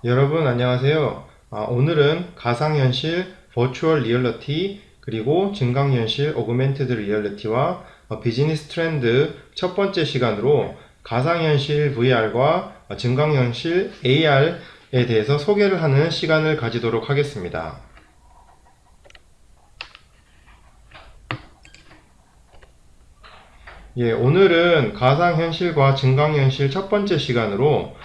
여러분 안녕하세요. 오늘은 가상현실, 버추얼 리얼리티, 그리고 증강현실, 오그멘티드 리얼리티와 비즈니스 트렌드 첫 번째 시간으로 가상현실 VR과 증강현실 AR에 대해서 소개를 하는 시간을 가지도록 하겠습니다. 예, 오늘은 가상현실과 증강현실 첫 번째 시간으로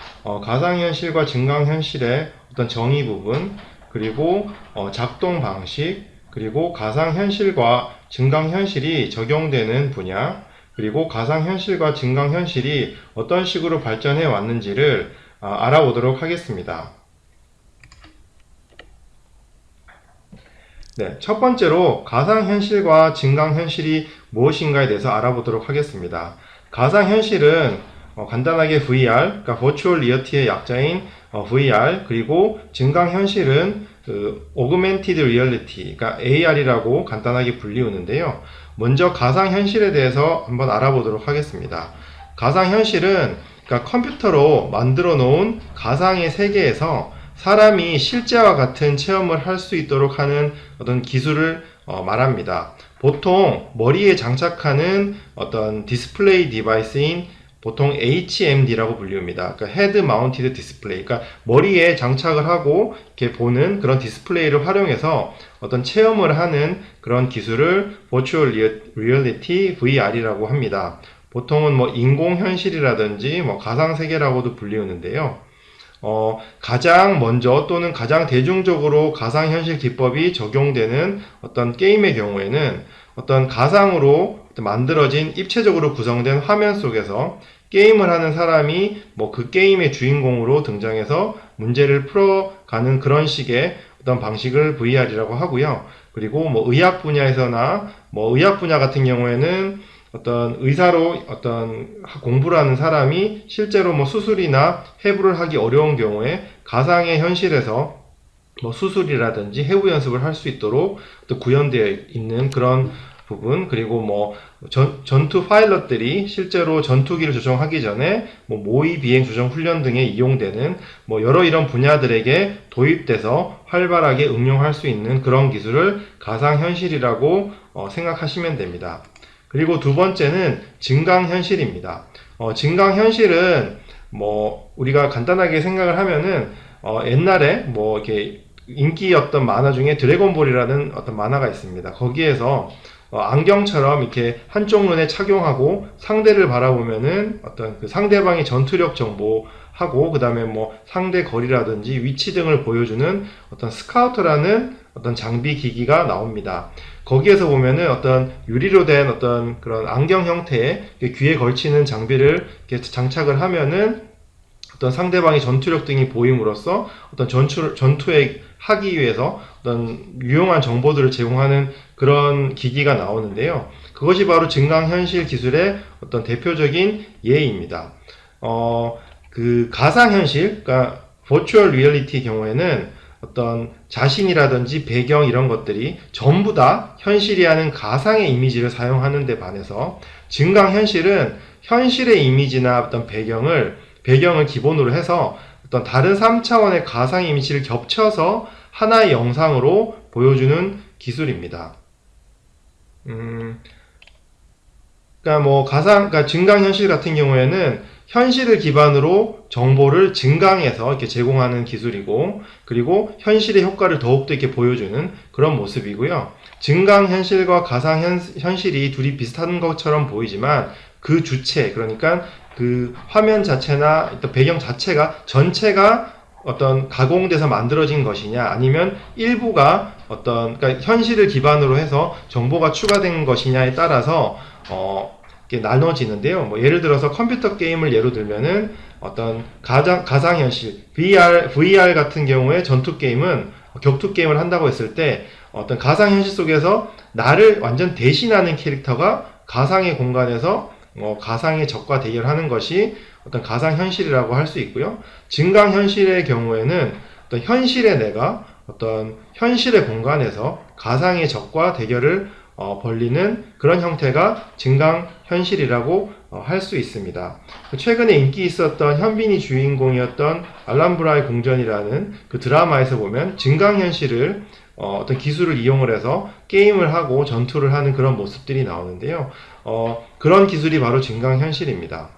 가상현실과 증강현실의 어떤 정의 부분, 그리고 작동 방식, 그리고 가상현실과 증강현실이 적용되는 분야, 그리고 가상현실과 증강현실이 어떤 식으로 발전해 왔는지를 알아보도록 하겠습니다. 네, 첫 번째로 가상현실과 증강현실이 무엇인가에 대해서 알아보도록 하겠습니다. 가상현실은 간단하게 VR, 그러니까 Virtual Reality의 약자인 VR, 그리고 증강현실은 Augmented Reality, 그러니까 AR이라고 간단하게 불리우는데요. 먼저 가상현실에 대해서 한번 알아보도록 하겠습니다. 가상현실은 그러니까 컴퓨터로 만들어 놓은 가상의 세계에서 사람이 실제와 같은 체험을 할 수 있도록 하는 어떤 기술을 말합니다. 보통 머리에 장착하는 어떤 디스플레이 디바이스인 보통 HMD라고 불립니다. 그러니까 Head Mounted Display. 그러니까 머리에 장착을 하고 이렇게 보는 그런 디스플레이를 활용해서 어떤 체험을 하는 그런 기술을 Virtual Reality VR이라고 합니다. 보통은 뭐 인공현실이라든지 뭐 가상세계라고도 불리우는데요. 가장 먼저 또는 가장 대중적으로 가상현실 기법이 적용되는 어떤 게임의 경우에는 어떤 가상으로 만들어진 입체적으로 구성된 화면 속에서 게임을 하는 사람이 뭐 그 게임의 주인공으로 등장해서 문제를 풀어가는 그런 식의 어떤 방식을 VR이라고 하고요. 그리고 뭐 의학 분야에서나 뭐 의학 분야 같은 경우에는 어떤 의사로 어떤 공부를 하는 사람이 실제로 뭐 수술이나 해부를 하기 어려운 경우에 가상의 현실에서 뭐 수술이라든지 해부 연습을 할 수 있도록 또 구현되어 있는 그런 부분, 그리고 뭐 전투 파일럿들이 실제로 전투기를 조종하기 전에 뭐 모의 비행 조종 훈련 등에 이용되는 뭐 여러 이런 분야들에게 도입돼서 활발하게 응용할 수 있는 그런 기술을 가상현실이라고 생각하시면 됩니다. 그리고 두 번째는 증강현실입니다. 증강현실은 뭐 우리가 간단하게 생각을 하면은 옛날에 뭐 이렇게 인기였던 만화 중에 드래곤볼이라는 어떤 만화가 있습니다. 거기에서 안경처럼 이렇게 한쪽 눈에 착용하고 상대를 바라보면은 어떤 그 상대방의 전투력 정보하고 그 다음에 뭐 상대 거리라든지 위치 등을 보여주는 어떤 스카우터라는 어떤 장비 기기가 나옵니다. 거기에서 보면은 어떤 유리로 된 어떤 그런 안경 형태의 귀에 걸치는 장비를 이렇게 장착을 하면은 어떤 상대방의 전투력 등이 보임으로써 어떤 전투에 하기 위해서 어떤 유용한 정보들을 제공하는 그런 기기가 나오는데요. 그것이 바로 증강현실 기술의 어떤 대표적인 예입니다. 그 가상현실, 그러니까 버추얼 리얼리티 경우에는 어떤 자신이라든지 배경 이런 것들이 전부 다 현실이 하는 가상의 이미지를 사용하는 데 반해서 증강현실은 현실의 이미지나 어떤 배경을 기본으로 해서 어떤 다른 3차원의 가상 이미지를 겹쳐서 하나의 영상으로 보여주는 기술입니다. 그러니까 뭐 그러니까 증강현실 같은 경우에는 현실을 기반으로 정보를 증강해서 이렇게 제공하는 기술이고, 그리고 현실의 효과를 더욱더 이렇게 보여주는 그런 모습이고요. 증강현실과 가상현실이 둘이 비슷한 것처럼 보이지만 그 주체, 그러니까 그 화면 자체나 어떤 배경 자체가 전체가 어떤 가공돼서 만들어진 것이냐, 아니면 일부가 어떤 그러니까 현실을 기반으로 해서 정보가 추가된 것이냐에 따라서 이렇게 나눠지는데요. 뭐 예를 들어서 컴퓨터 게임을 예로 들면은 어떤 가상현실 VR 같은 경우에 전투 게임은 격투 게임을 한다고 했을 때 어떤 가상현실 속에서 나를 완전 대신하는 캐릭터가 가상의 공간에서 가상의 적과 대결하는 것이 어떤 가상현실이라고 할 수 있고요. 증강현실의 경우에는 어떤 현실의 내가 어떤 현실의 공간에서 가상의 적과 대결을 벌리는 그런 형태가 증강현실이라고 할 수 있습니다. 최근에 인기 있었던 현빈이 주인공이었던 알람브라의 궁전이라는 그 드라마에서 보면 증강현실을 어떤 기술을 이용을 해서 게임을 하고 전투를 하는 그런 모습들이 나오는데요. 그런 기술이 바로 증강현실입니다.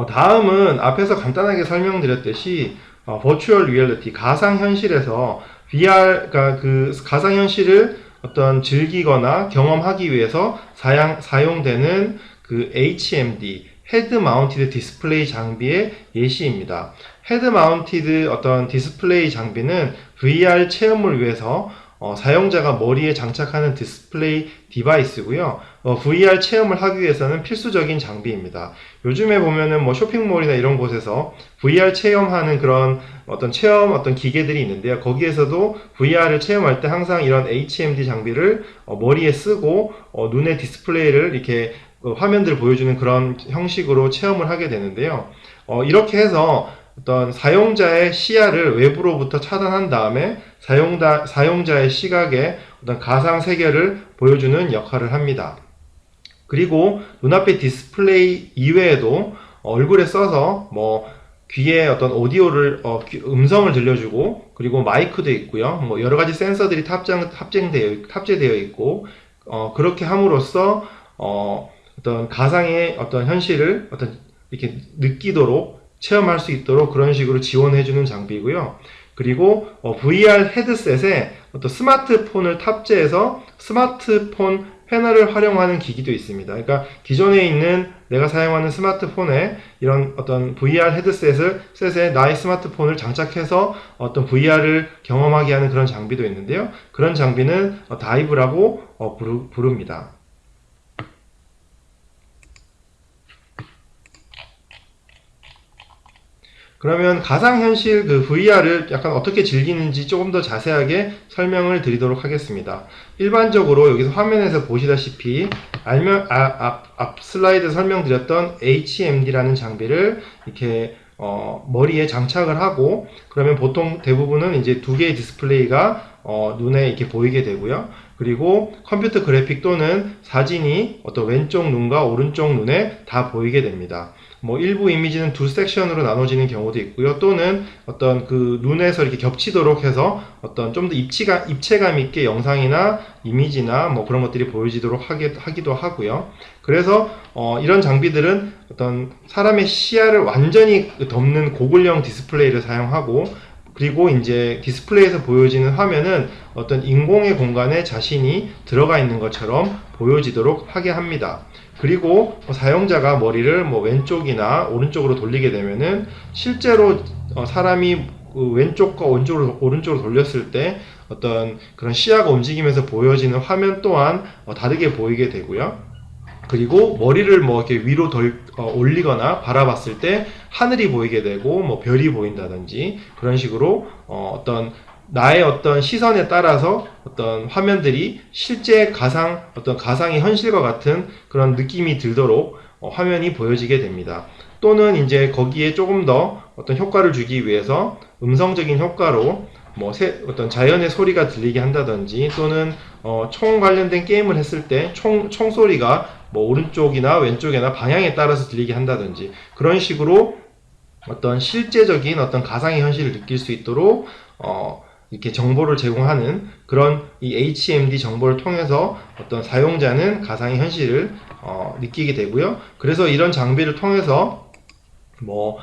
다음은 앞에서 간단하게 설명드렸듯이 버추얼 리얼리티, 가상현실에서 VR가 그 가상현실을 어떤 즐기거나 경험하기 위해서 사용되는 그 HMD, 헤드 마운티드 디스플레이 장비의 예시입니다. 헤드 마운티드 어떤 디스플레이 장비는 VR 체험을 위해서 사용자가 머리에 장착하는 디스플레이 디바이스고요. VR 체험을 하기 위해서는 필수적인 장비입니다. 요즘에 보면은 뭐 쇼핑몰이나 이런 곳에서 VR 체험하는 그런 어떤 기계들이 있는데요. 거기에서도 VR을 체험할 때 항상 이런 HMD 장비를 머리에 쓰고 눈에 디스플레이를 이렇게 화면들을 보여주는 그런 형식으로 체험을 하게 되는데요. 이렇게 해서 어떤 사용자의 시야를 외부로부터 차단한 다음에 사용자의 시각에 어떤 가상 세계를 보여주는 역할을 합니다. 그리고 눈앞의 디스플레이 이외에도 얼굴에 써서 뭐 귀에 어떤 오디오를 음성을 들려주고 그리고 마이크도 있고요. 뭐 여러 가지 센서들이 탑재되어 있고 그렇게 함으로써 어떤 가상의 어떤 현실을 이렇게 느끼도록 체험할 수 있도록 그런 식으로 지원해주는 장비고요. 그리고 VR 헤드셋에 어떤 스마트폰을 탑재해서 스마트폰 패널을 활용하는 기기도 있습니다. 그러니까 기존에 있는 내가 사용하는 스마트폰에 이런 어떤 VR 헤드셋에 나의 스마트폰을 장착해서 어떤 VR을 경험하게 하는 그런 장비도 있는데요. 그런 장비는 다이브라고 부릅니다. 그러면 가상현실 그 VR을 약간 어떻게 즐기는지 조금 더 자세하게 설명을 드리도록 하겠습니다. 일반적으로 여기서 화면에서 보시다시피 앞 슬라이드 설명드렸던 HMD라는 장비를 이렇게 머리에 장착을 하고 그러면 보통 대부분은 이제 두 개의 디스플레이가 눈에 이렇게 보이게 되고요. 그리고 컴퓨터 그래픽 또는 사진이 어떤 왼쪽 눈과 오른쪽 눈에 다 보이게 됩니다. 뭐 일부 이미지는 두 섹션으로 나눠지는 경우도 있고요. 또는 어떤 그 눈에서 이렇게 겹치도록 해서 어떤 좀 더 입체감 있게 영상이나 이미지나 뭐 그런 것들이 보여지도록 하기도 하고요. 그래서 이런 장비들은 어떤 사람의 시야를 완전히 덮는 고글형 디스플레이를 사용하고 그리고 이제 디스플레이에서 보여지는 화면은 어떤 인공의 공간에 자신이 들어가 있는 것처럼 보여지도록 하게 합니다. 그리고 사용자가 머리를 뭐 왼쪽이나 오른쪽으로 돌리게 되면은 실제로 사람이 왼쪽과 오른쪽으로 돌렸을 때 어떤 그런 시야가 움직이면서 보여지는 화면 또한 다르게 보이게 되고요. 그리고 머리를 뭐 이렇게 위로 올리거나 바라봤을 때 하늘이 보이게 되고 뭐 별이 보인다든지 그런 식으로 어떤 나의 어떤 시선에 따라서 어떤 화면들이 실제 어떤 가상의 현실과 같은 그런 느낌이 들도록 화면이 보여지게 됩니다. 또는 이제 거기에 조금 더 어떤 효과를 주기 위해서 음성적인 효과로 뭐 어떤 자연의 소리가 들리게 한다든지 또는 총 관련된 게임을 했을 때 총소리가 뭐 오른쪽이나 왼쪽이나 방향에 따라서 들리게 한다든지 그런 식으로 어떤 실제적인 어떤 가상의 현실을 느낄 수 있도록 이렇게 정보를 제공하는 그런 이 HMD 정보를 통해서 어떤 사용자는 가상의 현실을 느끼게 되고요. 그래서 이런 장비를 통해서 뭐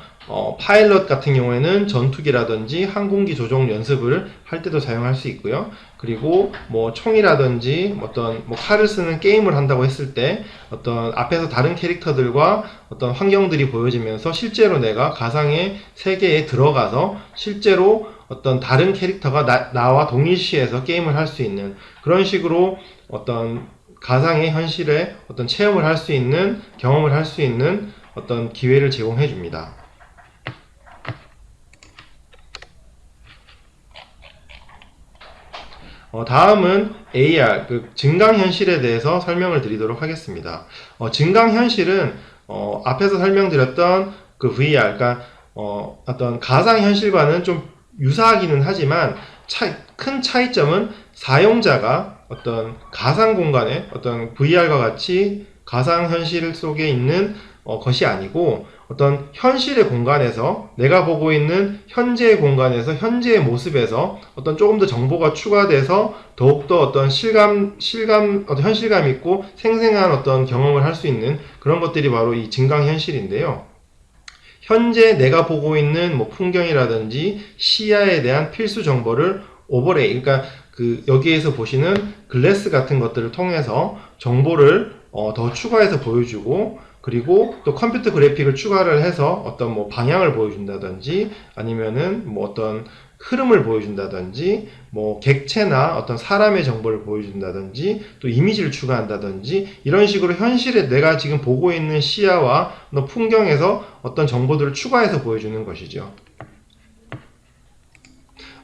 파일럿 같은 경우에는 전투기라든지 항공기 조종 연습을 할 때도 사용할 수 있고요. 그리고 뭐 총이라든지 어떤 뭐 칼을 쓰는 게임을 한다고 했을 때 어떤 앞에서 다른 캐릭터들과 어떤 환경들이 보여지면서 실제로 내가 가상의 세계에 들어가서 실제로 어떤 다른 캐릭터가 나와 동일시해서 게임을 할 수 있는 그런 식으로 어떤 가상의 현실에 어떤 체험을 할 수 있는 경험을 할 수 있는 어떤 기회를 제공해 줍니다. 다음은 AR, 그 증강현실에 대해서 설명을 드리도록 하겠습니다. 증강현실은 앞에서 설명드렸던 그 VR, 그러니까 어떤 가상현실과는 좀 유사하기는 하지만 큰 차이점은 사용자가 어떤 가상 공간에 어떤 VR과 같이 가상현실 속에 있는 것이 아니고 어떤 현실의 공간에서 내가 보고 있는 현재의 공간에서 현재의 모습에서 어떤 조금 더 정보가 추가돼서 더욱더 어떤 어떤 현실감 있고 생생한 어떤 경험을 할 수 있는 그런 것들이 바로 이 증강현실인데요. 현재 내가 보고 있는 뭐 풍경이라든지 시야에 대한 필수 정보를 오버레이, 그러니까 여기에서 보시는 글래스 같은 것들을 통해서 정보를 더 추가해서 보여주고, 그리고 또 컴퓨터 그래픽을 추가를 해서 어떤 뭐 방향을 보여준다든지 아니면은 뭐 어떤 흐름을 보여준다든지 뭐 객체나 어떤 사람의 정보를 보여준다든지 또 이미지를 추가한다든지 이런 식으로 현실에 내가 지금 보고 있는 시야와 풍경에서 어떤 정보들을 추가해서 보여주는 것이죠.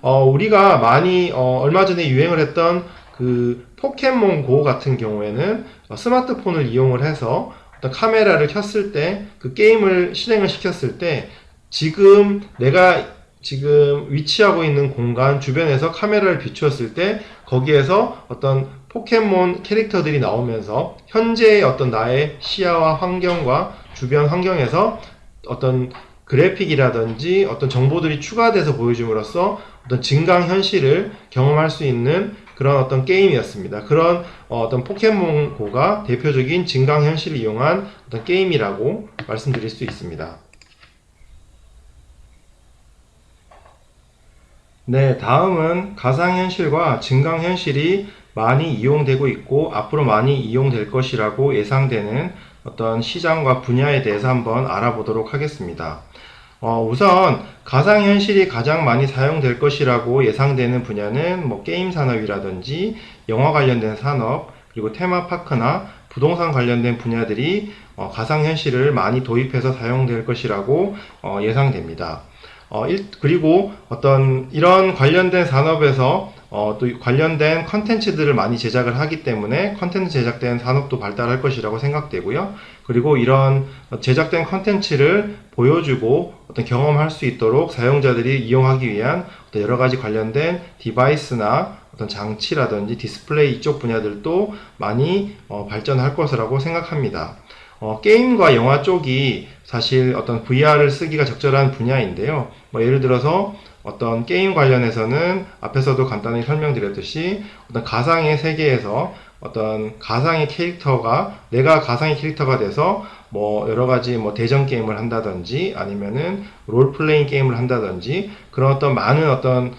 우리가 많이 얼마 전에 유행을 했던 그 포켓몬고 같은 경우에는 스마트폰을 이용을 해서 어떤 카메라를 켰을 때 그 게임을 실행을 시켰을 때 지금 내가 지금 위치하고 있는 공간 주변에서 카메라를 비추었을 때 거기에서 어떤 포켓몬 캐릭터들이 나오면서 현재의 어떤 나의 시야와 환경과 주변 환경에서 어떤 그래픽이라든지 어떤 정보들이 추가돼서 보여줌으로써 어떤 증강 현실을 경험할 수 있는 그런 어떤 게임이었습니다. 그런 어떤 포켓몬고가 대표적인 증강 현실을 이용한 어떤 게임이라고 말씀드릴 수 있습니다. 네, 다음은 가상현실과 증강현실이 많이 이용되고 있고 앞으로 많이 이용될 것이라고 예상되는 어떤 시장과 분야에 대해서 한번 알아보도록 하겠습니다. 우선 가상현실이 가장 많이 사용될 것이라고 예상되는 분야는 뭐 게임 산업이라든지 영화 관련된 산업, 그리고 테마파크나 부동산 관련된 분야들이 가상현실을 많이 도입해서 사용될 것이라고 예상됩니다. 그리고 어떤 이런 관련된 산업에서 또 관련된 컨텐츠들을 많이 제작을 하기 때문에 컨텐츠 제작된 산업도 발달할 것이라고 생각되고요. 그리고 이런 제작된 컨텐츠를 보여주고 어떤 경험할 수 있도록 사용자들이 이용하기 위한 어떤 여러 가지 관련된 디바이스나 어떤 장치라든지 디스플레이 이쪽 분야들도 많이 발전할 것이라고 생각합니다. 게임과 영화 쪽이 사실 어떤 VR을 쓰기가 적절한 분야인데요. 뭐 예를 들어서 어떤 게임 관련해서는 앞에서도 간단히 설명드렸듯이 어떤 가상의 세계에서 어떤 가상의 캐릭터가 내가 가상의 캐릭터가 돼서 뭐 여러 가지 뭐 대전 게임을 한다든지 아니면은 롤플레잉 게임을 한다든지 그런 어떤 많은 어떤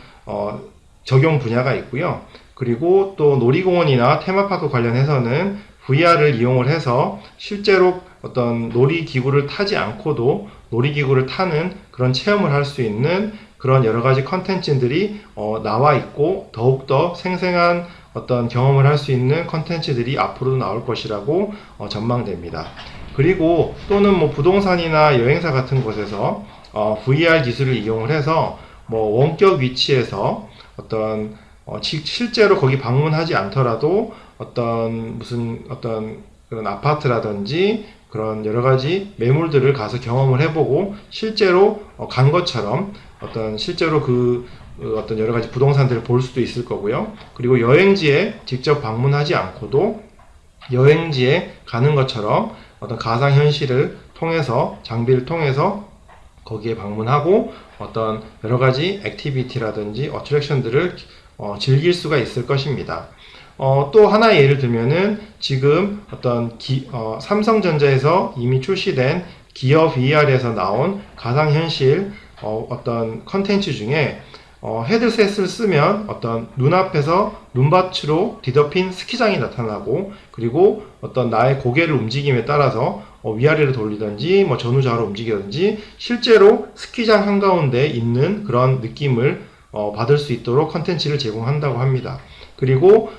적용 분야가 있고요. 그리고 또 놀이공원이나 테마파크 관련해서는 VR을 이용을 해서 실제로 어떤 놀이기구를 타지 않고도 놀이기구를 타는 그런 체험을 할 수 있는 그런 여러 가지 컨텐츠들이 나와 있고 더욱더 생생한 어떤 경험을 할 수 있는 컨텐츠들이 앞으로도 나올 것이라고 전망됩니다. 그리고 또는 뭐 부동산이나 여행사 같은 곳에서 VR 기술을 이용을 해서 뭐 원격 위치에서 어떤 실제로 거기 방문하지 않더라도 어떤 무슨 어떤 그런 아파트라든지 그런 여러 가지 매물들을 가서 경험을 해보고 실제로 간 것처럼 어떤 실제로 어떤 여러 가지 부동산들을 볼 수도 있을 거고요. 그리고 여행지에 직접 방문하지 않고도 여행지에 가는 것처럼 어떤 가상현실을 통해서 장비를 통해서 거기에 방문하고 어떤 여러 가지 액티비티라든지 어트랙션들을 즐길 수가 있을 것입니다. 또 하나의 예를 들면은 지금 어떤 삼성전자에서 이미 출시된 기어 VR에서 나온 가상현실 어떤 컨텐츠 중에 헤드셋을 쓰면 어떤 눈앞에서 눈밭으로 뒤덮인 스키장이 나타나고 그리고 어떤 나의 고개를 움직임에 따라서 위아래로 돌리든지 뭐 전후좌우로 움직이든지 실제로 스키장 한가운데 있는 그런 느낌을 받을 수 있도록 컨텐츠를 제공한다고 합니다. 그리고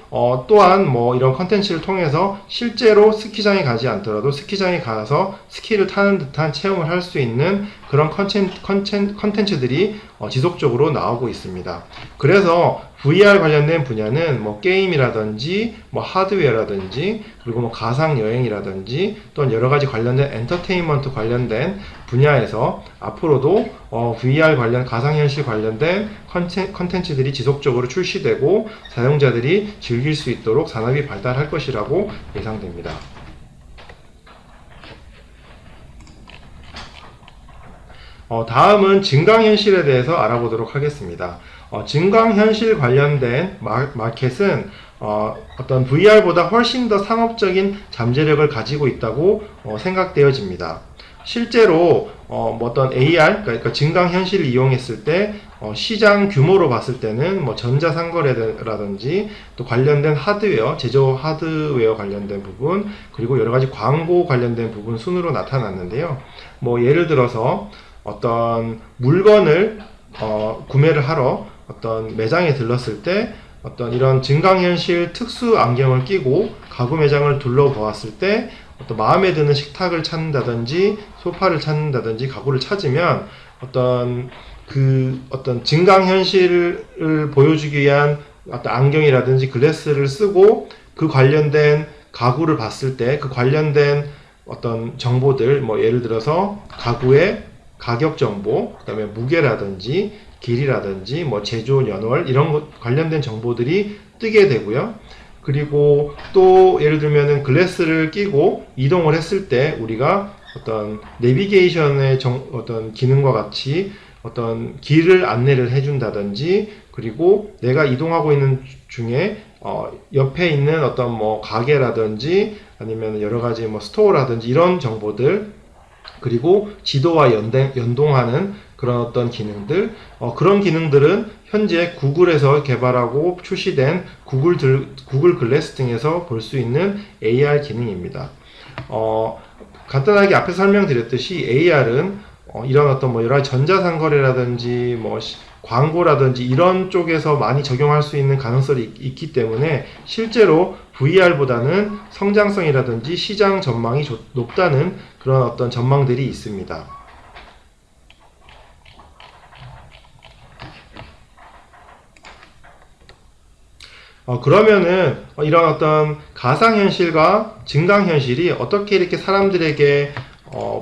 또한 뭐 이런 컨텐츠를 통해서 실제로 스키장에 가지 않더라도 스키장에 가서 스키를 타는 듯한 체험을 할 수 있는 그런 컨텐츠들이 지속적으로 나오고 있습니다. 그래서 VR 관련된 분야는 뭐 게임이라든지 뭐 하드웨어라든지 그리고 뭐 가상 여행이라든지 또는 여러 가지 관련된 엔터테인먼트 관련된 분야에서 앞으로도 VR 관련 가상현실 관련된 컨텐츠들이 지속적으로 출시되고 사용자들이 즐길 수 있도록 산업이 발달할 것이라고 예상됩니다. 다음은 증강현실에 대해서 알아보도록 하겠습니다. 증강현실 관련된 마켓은 어떤 VR보다 훨씬 더 상업적인 잠재력을 가지고 있다고 생각되어집니다. 실제로 어떤 AR, 그러니까 증강현실을 이용했을 때 시장 규모로 봤을 때는 뭐 전자상거래라든지 또 관련된 하드웨어, 제조 하드웨어 관련된 부분, 그리고 여러 가지 광고 관련된 부분 순으로 나타났는데요. 뭐 예를 들어서 어떤 물건을 구매를 하러 어떤 매장에 들렀을 때 어떤 이런 증강현실 특수 안경을 끼고 가구 매장을 둘러보았을 때 어떤 마음에 드는 식탁을 찾는다든지 소파를 찾는다든지 가구를 찾으면 어떤 증강현실을 보여주기 위한 어떤 안경이라든지 글래스를 쓰고 그 관련된 가구를 봤을 때 그 관련된 어떤 정보들, 뭐 예를 들어서 가구의 가격 정보, 그 다음에 무게라든지 길이라든지 뭐 제조 연월 이런 것 관련된 정보들이 뜨게 되고요. 그리고 또 예를 들면은 글래스를 끼고 이동을 했을 때 우리가 어떤 내비게이션의 어떤 기능과 같이 어떤 길을 안내를 해준다든지 그리고 내가 이동하고 있는 중에 옆에 있는 어떤 뭐 가게라든지 아니면 여러 가지 뭐 스토어라든지 이런 정보들 그리고 지도와 연동하는 그런 어떤 기능들, 그런 기능들은 현재 구글에서 개발하고 출시된 구글 글래스 등에서 볼 수 있는 AR 기능입니다. 간단하게 앞에 설명드렸듯이 AR은 이런 어떤 뭐 여러 가지 전자상거래라든지 뭐 광고라든지 이런 쪽에서 많이 적용할 수 있는 가능성이 있기 때문에 실제로 VR보다는 성장성이라든지 시장 전망이 높다는 그런 어떤 전망들이 있습니다. 그러면은 이런 어떤 가상현실과 증강현실이 어떻게 이렇게 사람들에게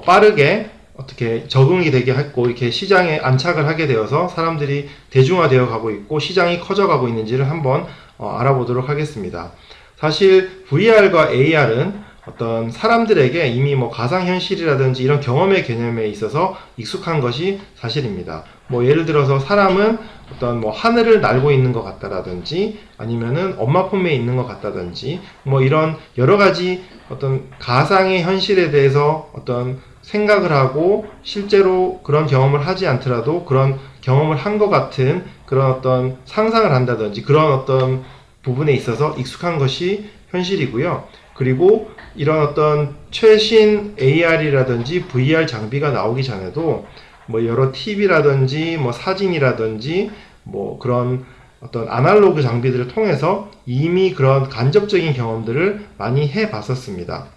빠르게 어떻게 적응이 되게 했고 이렇게 시장에 안착을 하게 되어서 사람들이 대중화되어 가고 있고 시장이 커져가고 있는지를 한번 알아보도록 하겠습니다. 사실 VR과 AR은 어떤 사람들에게 이미 뭐 가상현실이라든지 이런 경험의 개념에 있어서 익숙한 것이 사실입니다. 뭐 예를 들어서 사람은 어떤 뭐 하늘을 날고 있는 것 같다라든지 아니면은 엄마 품에 있는 것 같다든지 뭐 이런 여러 가지 어떤 가상의 현실에 대해서 어떤 생각을 하고 실제로 그런 경험을 하지 않더라도 그런 경험을 한 것 같은 그런 어떤 상상을 한다든지 그런 어떤 부분에 있어서 익숙한 것이 현실이고요. 그리고 이런 어떤 최신 AR이라든지 VR 장비가 나오기 전에도 뭐 여러 TV라든지 뭐 사진이라든지 뭐 그런 어떤 아날로그 장비들을 통해서 이미 그런 간접적인 경험들을 많이 해 봤었습니다.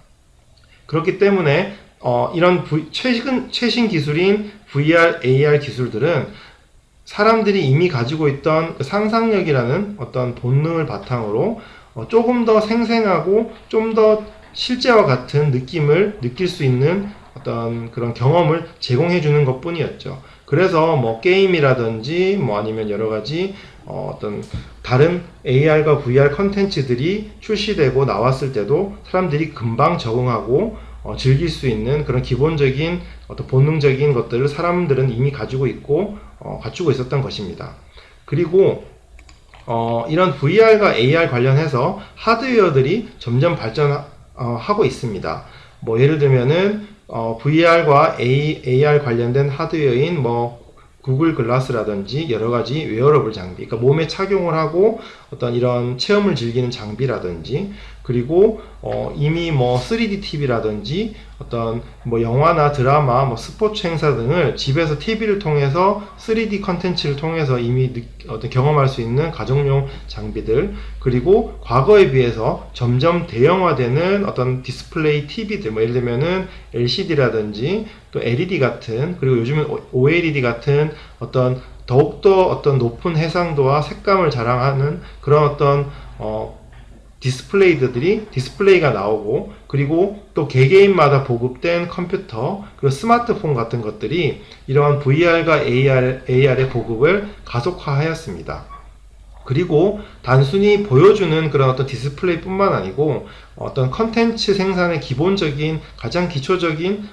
그렇기 때문에 이런 최신 기술인 VR, AR 기술들은 사람들이 이미 가지고 있던 상상력이라는 어떤 본능을 바탕으로 조금 더 생생하고 좀 더 실제와 같은 느낌을 느낄 수 있는 어떤 그런 경험을 제공해 주는 것 뿐이었죠. 그래서 뭐 게임이라든지 뭐 아니면 여러 가지 어떤 다른 AR과 VR 컨텐츠들이 출시되고 나왔을 때도 사람들이 금방 적응하고 즐길 수 있는 그런 기본적인 어떤 본능적인 것들을 사람들은 이미 가지고 있고 갖추고 있었던 것입니다. 그리고 이런 VR과 AR 관련해서 하드웨어들이 점점 발전하고 있습니다. 뭐 예를 들면은 VR과 AR 관련된 하드웨어인 뭐 구글 글라스라든지 여러 가지 웨어러블 장비, 그러니까 몸에 착용을 하고 어떤 이런 체험을 즐기는 장비라든지, 그리고 이미 뭐 3D TV라든지 어떤 뭐 영화나 드라마, 뭐 스포츠 행사 등을 집에서 TV를 통해서 3D 컨텐츠를 통해서 이미 어떤 경험할 수 있는 가정용 장비들, 그리고 과거에 비해서 점점 대형화되는 어떤 디스플레이 TV들, 뭐 예를 들면은 LCD라든지 또 LED 같은, 그리고 요즘은 OLED 같은 어떤 더욱더 어떤 높은 해상도와 색감을 자랑하는 그런 어떤 디스플레이가 나오고, 그리고 또 개개인마다 보급된 컴퓨터, 그리고 스마트폰 같은 것들이 이러한 VR과 AR의 보급을 가속화하였습니다. 그리고 단순히 보여주는 그런 어떤 디스플레이뿐만 아니고 어떤 컨텐츠 생산의 기본적인 가장 기초적인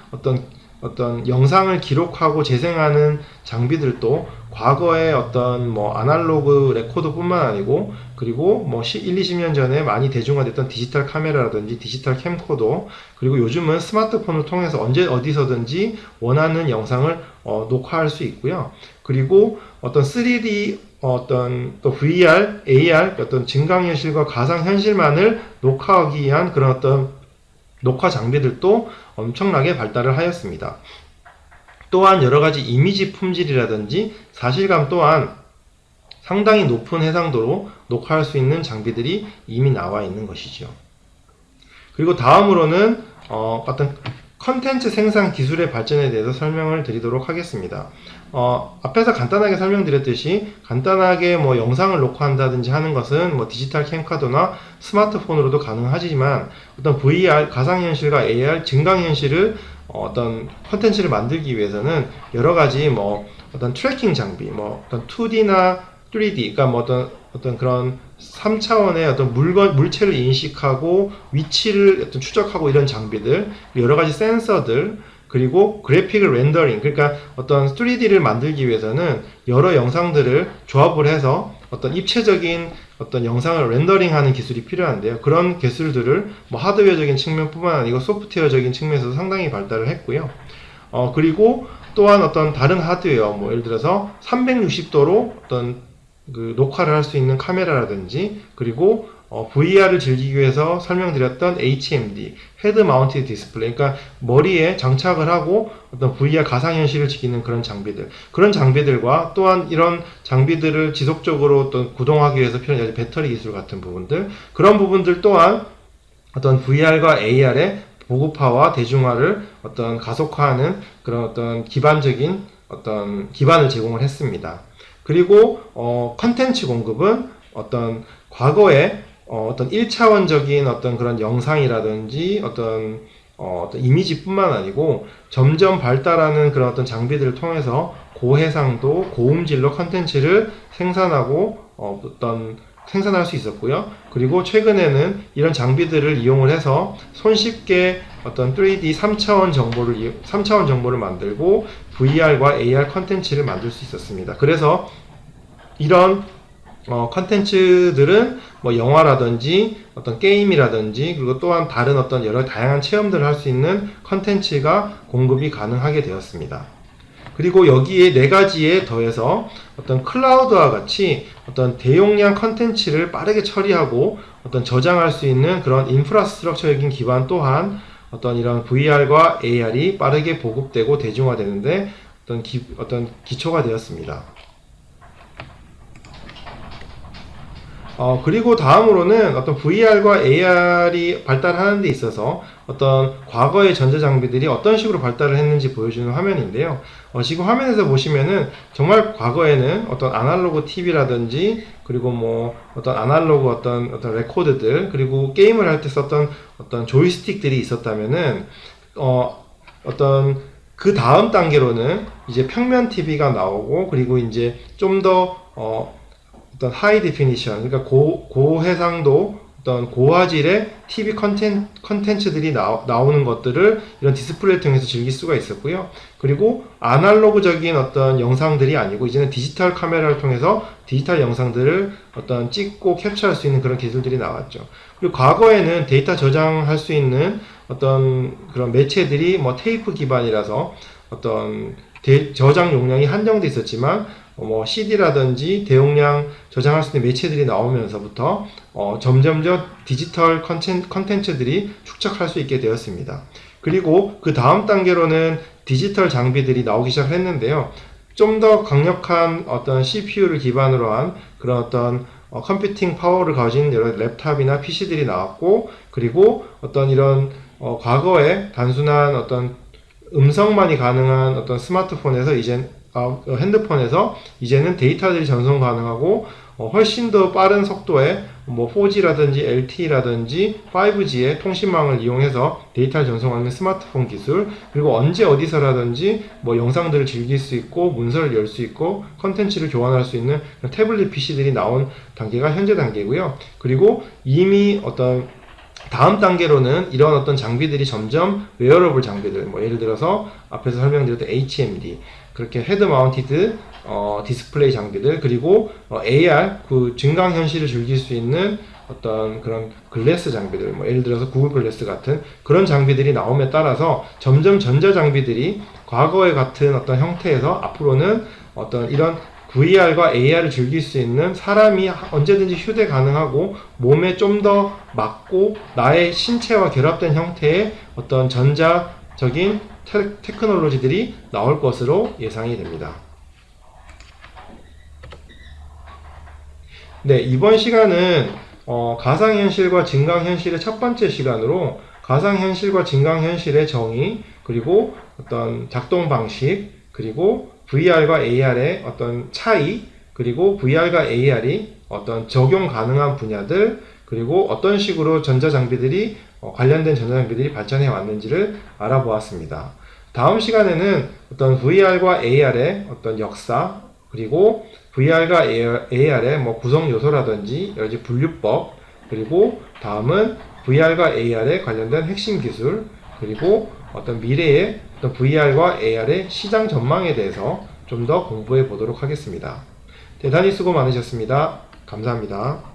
어떤 영상을 기록하고 재생하는 장비들도 과거의 어떤 뭐 아날로그 레코더뿐만 아니고, 그리고 뭐 1, 20년 전에 많이 대중화됐던 디지털 카메라라든지 디지털 캠코더, 그리고 요즘은 스마트폰을 통해서 언제 어디서든지 원하는 영상을 녹화할 수 있고요. 그리고 어떤 3D 어떤 또 VR, AR, 어떤 증강현실과 가상현실만을 녹화하기 위한 그런 어떤 녹화 장비들도 엄청나게 발달을 하였습니다. 또한 여러가지 이미지 품질이라든지 사실감 또한 상당히 높은 해상도로 녹화할 수 있는 장비들이 이미 나와 있는 것이죠. 그리고 다음으로는 어떤 컨텐츠 생산 기술의 발전에 대해서 설명을 드리도록 하겠습니다. 앞에서 간단하게 설명드렸듯이 간단하게 뭐 영상을 녹화한다든지 하는 것은 뭐 디지털 캠코더나 스마트폰으로도 가능하지만 어떤 VR, 가상현실과 AR, 증강현실을 어떤 컨텐츠를 만들기 위해서는 여러 가지 뭐 어떤 트래킹 장비, 뭐 어떤 2D나 3D, 그러니까 뭐 어떤 그런 3차원의 어떤 물체를 인식하고 위치를 어떤 추적하고 이런 장비들, 여러 가지 센서들, 그리고 그래픽을 렌더링, 그러니까 어떤 3D를 만들기 위해서는 여러 영상들을 조합을 해서 어떤 입체적인 어떤 영상을 렌더링하는 기술이 필요한데요. 그런 기술들을 뭐 하드웨어적인 측면뿐만 아니고 소프트웨어적인 측면에서도 상당히 발달을 했고요. 그리고 또한 어떤 다른 하드웨어, 뭐 예를 들어서 360도로 어떤 그 녹화를 할 수 있는 카메라라든지, 그리고 VR을 즐기기 위해서 설명드렸던 HMD, 헤드 마운티드 디스플레이, 그러니까 머리에 장착을 하고 어떤 VR 가상현실을 즐기는 그런 장비들, 그런 장비들과 또한 이런 장비들을 지속적으로 어떤 구동하기 위해서 필요한 배터리 기술 같은 부분들, 그런 부분들 또한 어떤 VR과 AR의 보급화와 대중화를 어떤 가속화하는 그런 어떤 기반적인 어떤 기반을 제공을 했습니다. 그리고 컨텐츠 공급은 어떤 과거에 어떤 1차원적인 어떤 그런 영상이라든지 어떤 이미지뿐만 아니고 점점 발달하는 그런 어떤 장비들을 통해서 고해상도, 고음질로 컨텐츠를 생산하고 생산할 수 있었고요. 그리고 최근에는 이런 장비들을 이용을 해서 손쉽게 어떤 3D 3차원 정보를 만들고 VR과 AR 컨텐츠를 만들 수 있었습니다. 그래서 이런 컨텐츠들은 뭐 영화라든지 어떤 게임이라든지, 그리고 또한 다른 어떤 여러 다양한 체험들을 할 수 있는 컨텐츠가 공급이 가능하게 되었습니다. 그리고 여기에 네 가지에 더해서 어떤 클라우드와 같이 어떤 대용량 컨텐츠를 빠르게 처리하고 어떤 저장할 수 있는 그런 인프라스트럭처적인 기반 또한 어떤 이런 VR과 AR이 빠르게 보급되고 대중화되는데 어떤 기초가 되었습니다. 그리고 다음으로는 어떤 VR과 AR이 발달하는 데 있어서 어떤 과거의 전자장비들이 어떤 식으로 발달을 했는지 보여주는 화면인데요. 지금 화면에서 보시면은 정말 과거에는 어떤 아날로그 TV라든지, 그리고 뭐 어떤 아날로그 어떤 레코드들, 그리고 게임을 할 때 썼던 어떤 조이스틱들이 있었다면은, 어떤 그 다음 단계로는 이제 평면 TV가 나오고, 그리고 이제 좀 더, 어떤 하이 디피니션, 그러니까 고해상도, 어떤 고화질의 TV 컨텐츠들이 나오는 것들을 이런 디스플레이를 통해서 즐길 수가 있었고요. 그리고 아날로그적인 어떤 영상들이 아니고 이제는 디지털 카메라를 통해서 디지털 영상들을 어떤 찍고 캡처할 수 있는 그런 기술들이 나왔죠. 그리고 과거에는 데이터 저장할 수 있는 어떤 그런 매체들이 뭐 테이프 기반이라서 어떤 저장 용량이 한정돼 있었지만 뭐 CD라든지 대용량 저장할 수 있는 매체들이 나오면서부터 점점 디지털 컨텐츠들이 축적할 수 있게 되었습니다. 그리고 그 다음 단계로는 디지털 장비들이 나오기 시작했는데요. 좀 더 강력한 어떤 CPU를 기반으로 한 그런 어떤 컴퓨팅 파워를 가진 여러 랩탑이나 PC들이 나왔고, 그리고 어떤 이런 과거에 단순한 어떤 음성만이 가능한 어떤 스마트폰에서 핸드폰에서 이제는 데이터들이 전송 가능하고 훨씬 더 빠른 속도의 뭐 4G라든지 LTE라든지 5G의 통신망을 이용해서 데이터를 전송하는 스마트폰 기술, 그리고 언제 어디서라든지 뭐 영상들을 즐길 수 있고 문서를 열 수 있고 컨텐츠를 교환할 수 있는 태블릿 PC들이 나온 단계가 현재 단계고요. 그리고 이미 어떤 다음 단계로는 이런 어떤 장비들이 점점 웨어러블 장비들, 뭐 예를 들어서 앞에서 설명드렸던 HMD, 그렇게 헤드 마운티드 디스플레이 장비들, 그리고 AR 그 증강현실을 즐길 수 있는 어떤 그런 글래스 장비들, 뭐 예를 들어서 구글 글래스 같은 그런 장비들이 나옴에 따라서 점점 전자 장비들이 과거의 같은 어떤 형태에서 앞으로는 어떤 이런 VR과 AR을 즐길 수 있는, 사람이 언제든지 휴대 가능하고 몸에 좀 더 맞고 나의 신체와 결합된 형태의 어떤 전자적인 테크놀로지들이 나올 것으로 예상이 됩니다. 네, 이번 시간은 가상현실과 증강현실의 첫 번째 시간으로 가상현실과 증강현실의 정의, 그리고 어떤 작동 방식, 그리고 VR과 AR의 어떤 차이, 그리고 VR과 AR이 어떤 적용 가능한 분야들, 그리고 어떤 식으로 전자장비들이 관련된 전자장비들이 발전해 왔는지를 알아보았습니다. 다음 시간에는 어떤 VR과 AR의 어떤 역사, 그리고 VR과 AR의 뭐 구성 요소라든지 여러 가지 분류법, 그리고 다음은 VR과 AR에 관련된 핵심 기술, 그리고 어떤 미래의 어떤 VR과 AR의 시장 전망에 대해서 좀 더 공부해 보도록 하겠습니다. 대단히 수고 많으셨습니다. 감사합니다.